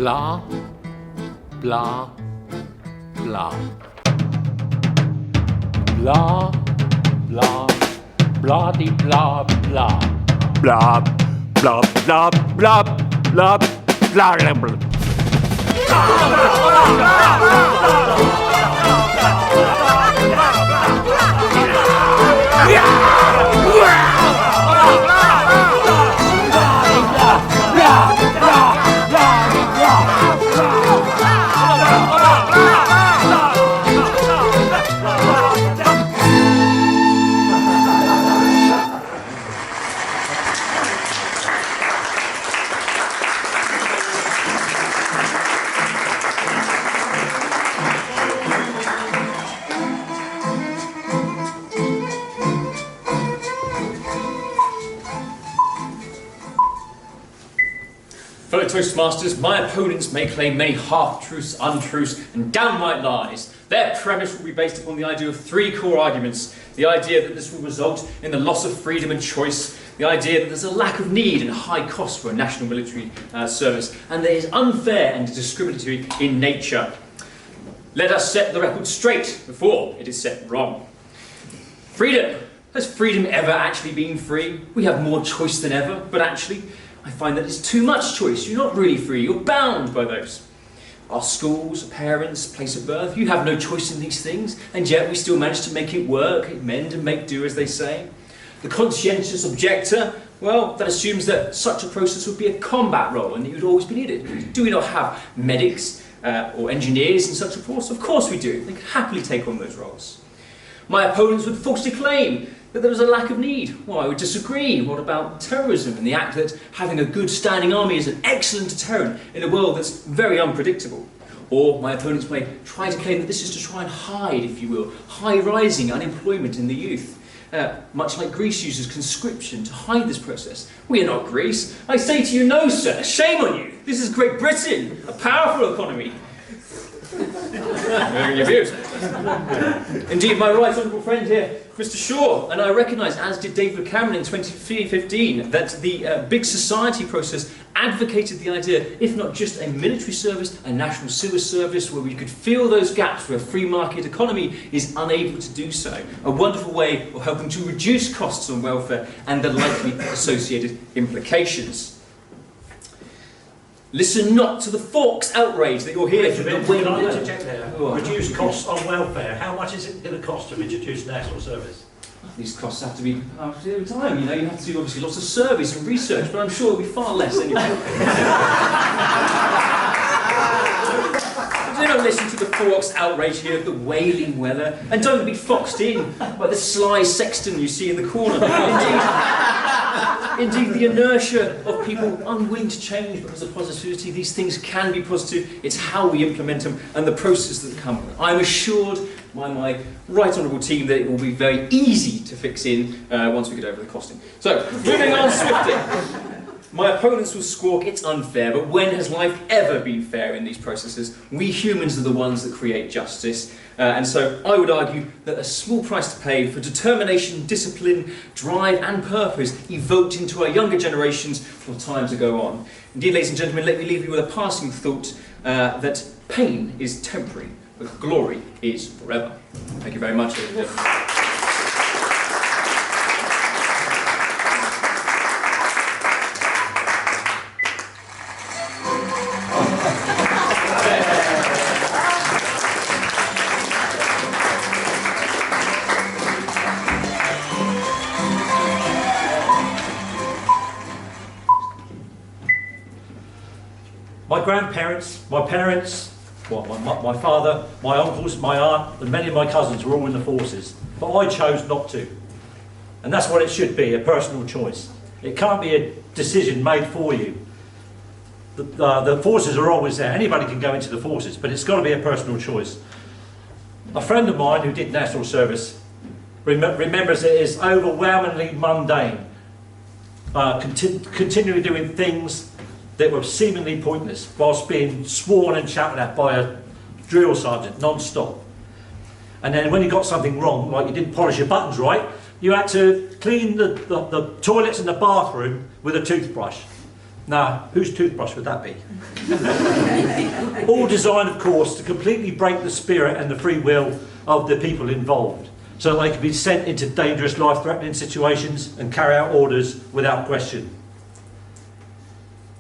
blah, blah, blah. Blah, blah, blah-de blah, blah. Blah, blah, blah, blah, blah, blah, blah. Fellow Toastmasters, my opponents may claim many half-truths, untruths, and downright lies. Their premise will be based upon the idea of three core arguments. The idea that this will result in the loss of freedom and choice, the idea that there's a lack of need and high cost for a national military service, and that it is unfair and discriminatory in nature. Let us set the record straight before it is set wrong. Freedom. Has freedom ever actually been free? We have more choice than ever, but actually, I find that it's too much choice. You're not really free, you're bound by those. Our schools, parents, place of birth, you have no choice in these things, and yet we still manage to make it work, mend and make do, as they say. The conscientious objector, well, that assumes that such a process would be a combat role and that you'd always be needed. Do we not have medics or engineers in such a force? Of course we do. They could happily take on those roles. My opponents would falsely claim that there was a lack of need. Well, I would disagree. What about terrorism and the act that having a good standing army is an excellent deterrent in a world that's very unpredictable? Or my opponents may try to claim that this is to try and hide, if you will, high-rising unemployment in the youth. Much like Greece uses conscription to hide this process. We are not Greece. I say to you, no, sir. Shame on you. This is Great Britain, a powerful economy. Your views. Indeed, my right honourable friend here, Mr. Shaw, and I recognise, as did David Cameron in 2015, that the big society process advocated the idea, if not just a military service, a national civil service, where we could fill those gaps where a free market economy is unable to do so. A wonderful way of helping to reduce costs on welfare and the likely associated implications. Listen not to the Fawkes outrage that you'll hear from the Can I interject there? Reduce costs on welfare. How much is it going to cost to introduce national service? These costs have to be over time, you know, you have to do obviously lots of surveys and research, but I'm sure it'll be far less anyway. Do not listen to the Fawkes outrage here of the wailing weather, and don't be foxed in by the sly sexton you see in the corner. Indeed, the inertia of people unwilling to change because of positivity, these things can be positive. It's how we implement them and the process that come. I'm assured by my right honourable team that it will be very easy to fix in once we get over the costing. So, moving on swiftly. My opponents will squawk, it's unfair, but when has life ever been fair in these processes? We humans are the ones that create justice. And so I would argue that a small price to pay for determination, discipline, drive and purpose evoked into our younger generations for time to go on. Indeed, ladies and gentlemen, let me leave you with a passing thought that pain is temporary, but glory is forever. Thank you very much, ladies and gentlemen. My grandparents, my parents, my father, my uncles, my aunt, and many of my cousins were all in the forces, but I chose not to. And that's what it should be, a personal choice. It can't be a decision made for you. The forces are always there. Anybody can go into the forces, but it's got to be a personal choice. A friend of mine who did national service remembers it is overwhelmingly mundane, continually doing things that were seemingly pointless whilst being sworn and shouted at by a drill sergeant non-stop. And then when you got something wrong, like you didn't polish your buttons right, you had to clean the toilets and the bathroom with a toothbrush. Now, whose toothbrush would that be? All designed, of course, to completely break the spirit and the free will of the people involved, so that they can be sent into dangerous, life-threatening situations and carry out orders without question.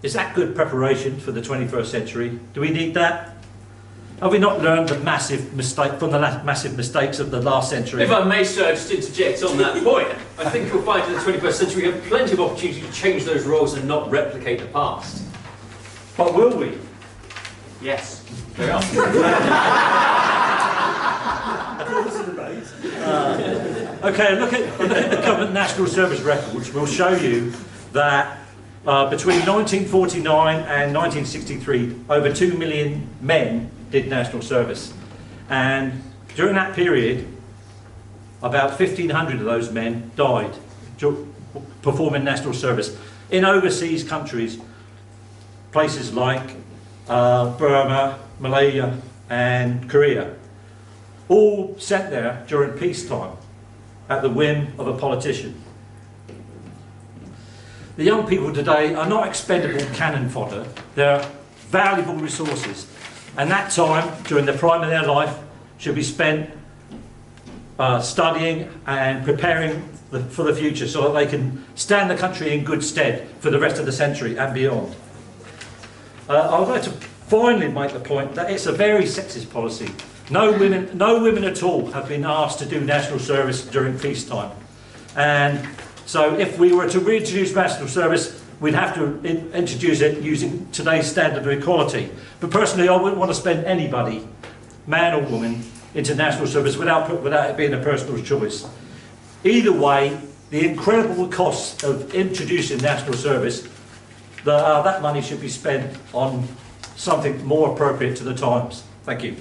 Is that good preparation for the 21st century? Do we need that? Have we not learned the massive mistake from the massive mistakes of the last century? If I may, sir, just interject on that point, I think you'll find in the 21st century we have plenty of opportunity to change those roles and not replicate the past. But will we? Yes, they are. Okay, look at the current national service records. Will show you that between 1949 and 1963, over 2 million men did national service. And during that period, about 1,500 of those men died performing national service in overseas countries, places like Burma, Malaysia and Korea, all sent there during peacetime at the whim of a politician. The young people today are not expendable cannon fodder, they're valuable resources, and that time during the prime of their life should be spent studying and preparing for the future so that they can stand the country in good stead for the rest of the century and beyond. I would like to finally make the point that it's a very sexist policy. No women at all have been asked to do national service during peacetime. And so if we were to reintroduce national service, we'd have to introduce it using today's standard of equality. But personally, I wouldn't want to spend anybody, man or woman, into national service without it being a personal choice. Either way, the incredible costs of introducing national service, that money should be spent on something more appropriate to the times. Thank you.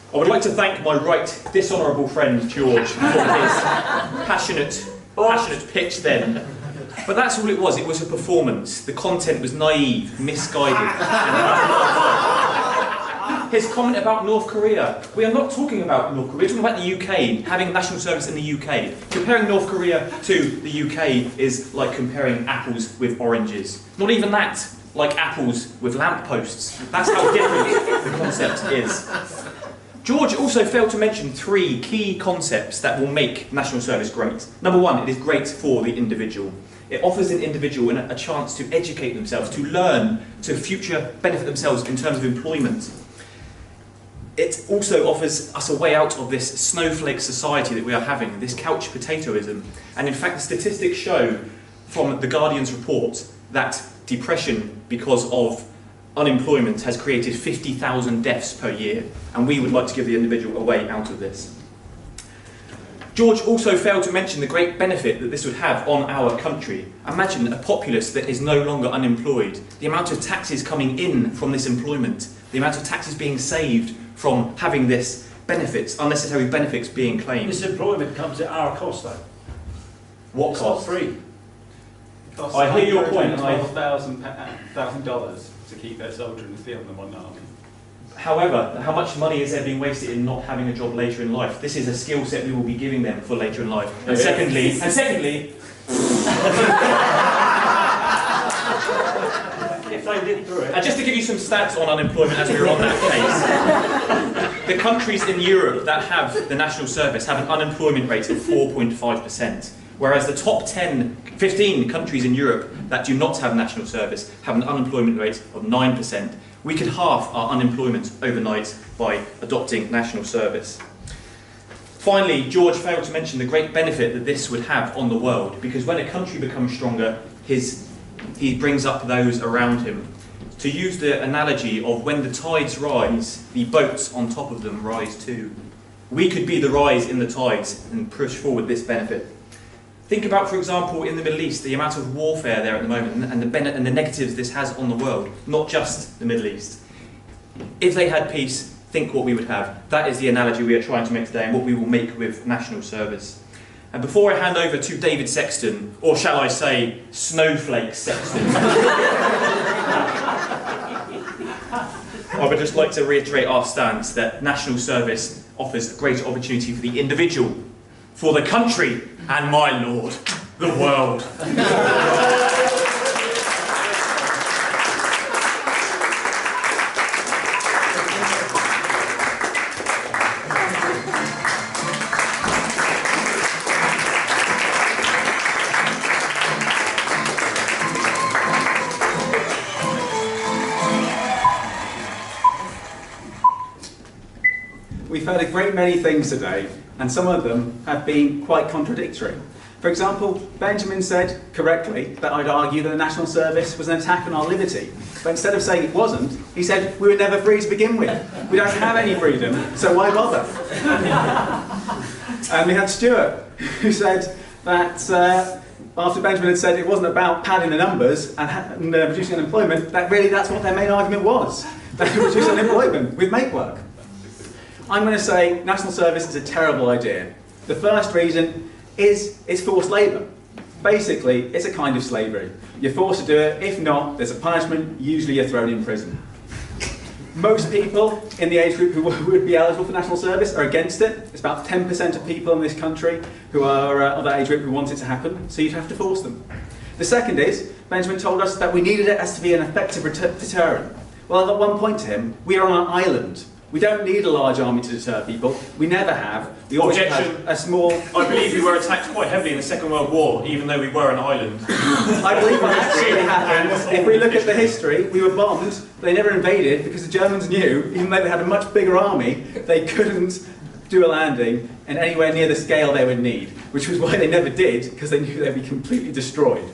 I would like to thank my right dishonourable friend George for his passionate pitch then. But that's all it was. It was a performance. The content was naive, misguided. His comment about North Korea. We are not talking about North Korea. We're talking about the UK, having national service in the UK. Comparing North Korea to the UK is like comparing apples with oranges. Not even that, like apples with lampposts. That's how different the concept is. George also failed to mention 3 key concepts that will make national service great. Number 1, it is great for the individual. It offers an individual a chance to educate themselves, to learn, to future benefit themselves in terms of employment. It also offers us a way out of this snowflake society that we are having, this couch potatoism. And in fact, the statistics show from the Guardian's report that depression because of unemployment has created 50,000 deaths per year, and we would like to give the individual a way out of this. George also failed to mention the great benefit that this would have on our country. Imagine a populace that is no longer unemployed, the amount of taxes coming in from this employment, the amount of taxes being saved from having this benefits, unnecessary benefits being claimed. This employment comes at our cost though. What It's cost? not free. I hear your point. $12,000 to keep their soldier in the field in the modern army. However, how much money is there being wasted in not having a job later in life? This is a skill set we will be giving them for later in life. And secondly, if they lived through it. and just to give you some stats on unemployment as we were on that case, the countries in Europe that have the national service have an unemployment rate of 4.5%, whereas the top 15 countries in Europe that do not have national service have an unemployment rate of 9%. We could halve our unemployment overnight by adopting national service. Finally, George failed to mention the great benefit that this would have on the world, because when a country becomes stronger, he brings up those around him. To use the analogy of when the tides rise, the boats on top of them rise too. We could be the rise in the tides and push forward this benefit. Think about, for example, in the Middle East, the amount of warfare there at the moment and the negatives this has on the world, not just the Middle East. If they had peace, think what we would have. That is the analogy we are trying to make today and what we will make with national service. And before I hand over to David Sexton, or shall I say, Snowflake Sexton, I would just like to reiterate our stance that national service offers a greater opportunity for the individual, for the country, and my lord, the world. We've heard a great many things today, and some of them have been quite contradictory. For example, Benjamin said, correctly, that I'd argue that the National Service was an attack on our liberty. But instead of saying it wasn't, he said we were never free to begin with. We don't have any freedom, so why bother? And we had Stuart, who said that after Benjamin had said it wasn't about padding the numbers and reducing unemployment, that really that's what their main argument was. That reduce unemployment with make work. I'm going to say national service is a terrible idea. The first reason is it's forced labour. Basically, it's a kind of slavery. You're forced to do it. If not, there's a punishment. Usually you're thrown in prison. Most people in the age group who would be eligible for national service are against it. It's about 10% of people in this country who are of that age group who want it to happen, so you'd have to force them. The second is, Benjamin told us that we needed it as to be an effective deterrent. Well, at one point to him, we are on an island. We don't need a large army to deter people. We never have. We always have a small... I believe we were attacked quite heavily in the Second World War, even though we were an island. I believe what actually happened, if we look at the history, we were bombed. They never invaded because the Germans knew, even though they had a much bigger army, they couldn't do a landing in anywhere near the scale they would need, which was why they never did, because they knew they'd be completely destroyed.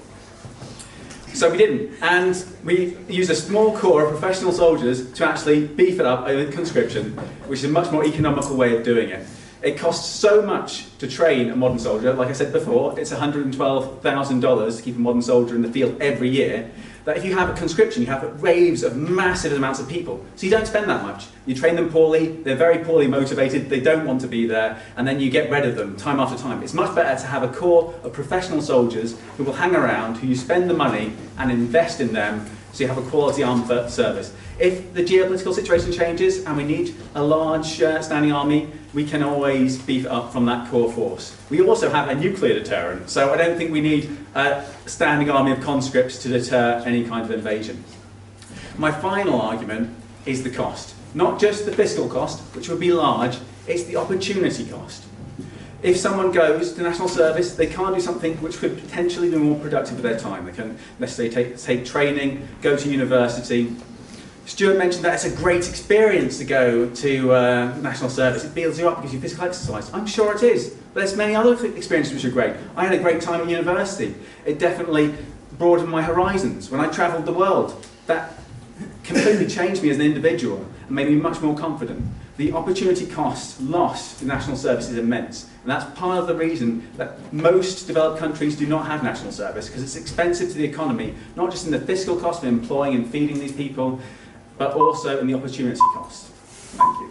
So we didn't, and we used a small corps of professional soldiers to actually beef it up over conscription, which is a much more economical way of doing it. It costs so much to train a modern soldier, like I said before, it's $112,000 to keep a modern soldier in the field every year, that if you have a conscription, you have waves of massive amounts of people. So you don't spend that much. You train them poorly, they're very poorly motivated, they don't want to be there, and then you get rid of them time after time. It's much better to have a corps of professional soldiers who will hang around, who you spend the money and invest in them, so you have a quality armed service. If the geopolitical situation changes and we need a large standing army, we can always beef it up from that core force. We also have a nuclear deterrent, so I don't think we need a standing army of conscripts to deter any kind of invasion. My final argument is the cost. Not just the fiscal cost, which would be large, it's the opportunity cost. If someone goes to national service, they can't do something which could potentially be more productive with their time. They can necessarily take training, go to university. Stuart mentioned that it's a great experience to go to national service. It builds you up because you physical exercise. I'm sure it is, but there's many other experiences which are great. I had a great time at university. It definitely broadened my horizons. When I travelled the world, that completely changed me as an individual and made me much more confident. The opportunity cost lost to national service is immense, and that's part of the reason that most developed countries do not have national service, because it's expensive to the economy, not just in the fiscal cost of employing and feeding these people, but also in the opportunity cost. Thank you.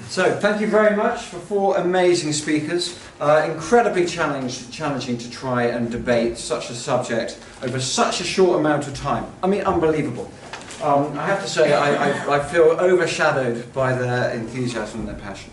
So, thank you very much for 4 amazing speakers. Incredibly challenging to try and debate such a subject over such a short amount of time. I mean, unbelievable. I have to say, I feel overshadowed by their enthusiasm and their passion.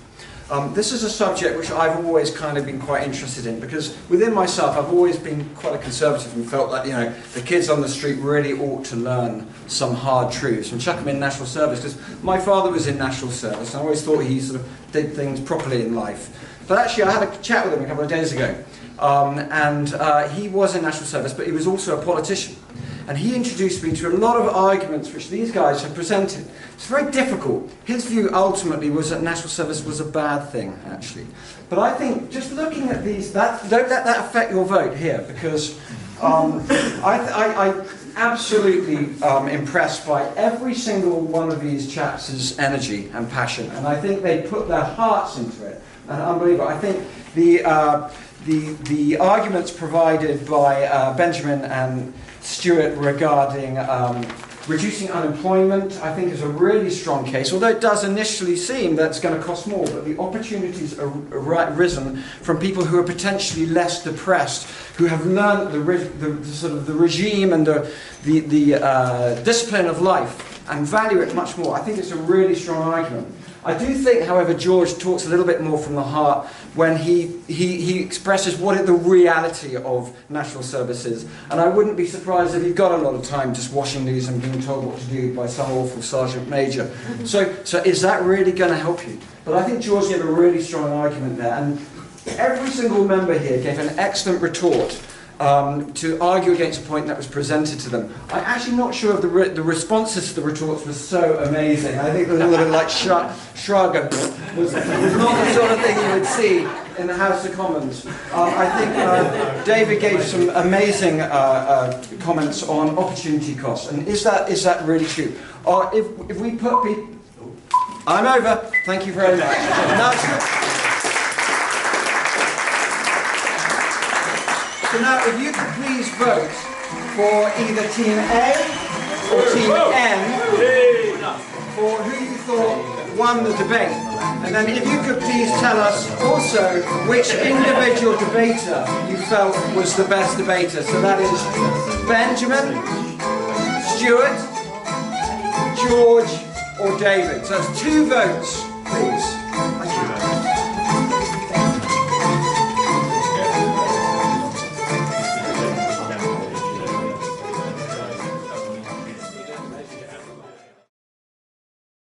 This is a subject which I've always kind of been quite interested in, because within myself I've always been quite a conservative and felt like, you know, the kids on the street really ought to learn some hard truths and chuck them in national service, because my father was in national service and I always thought he sort of did things properly in life. But actually I had a chat with him a couple of days ago, and he was in national service, but he was also a politician. And he introduced me to a lot of arguments which these guys have presented. It's very difficult. His view ultimately was that national service was a bad thing, actually. But I think just looking at these, don't let that affect your vote here, because absolutely impressed by every single one of these chaps' energy and passion, and I think they put their hearts into it, and unbelievable. I think the arguments provided by Benjamin and Stuart regarding reducing unemployment, I think, is a really strong case, although it does initially seem that it's going to cost more, but the opportunities are risen from people who are potentially less depressed, who have learned the sort of the regime and the discipline of life and value it much more. I think it's a really strong argument. I do think, however, George talks a little bit more from the heart when he expresses what the reality of national service is. And I wouldn't be surprised if you've got a lot of time just watching these and being told what to do by some awful sergeant major. So is that really going to help you? But I think George gave a really strong argument there. And every single member here gave an excellent retort to argue against a point that was presented to them. I'm actually not sure if the responses to the retorts were so amazing. I think a little bit like shrug was not the sort of thing you would see in the House of Commons. I think David gave some amazing comments on opportunity costs. And is that really true? Or if we put people... I'm over. Thank you very much. So now, if you could please vote for either Team A or Team N for who you thought won the debate. And then if you could please tell us also which individual debater you felt was the best debater. So that is Benjamin, Stuart, George or David. So that's 2 votes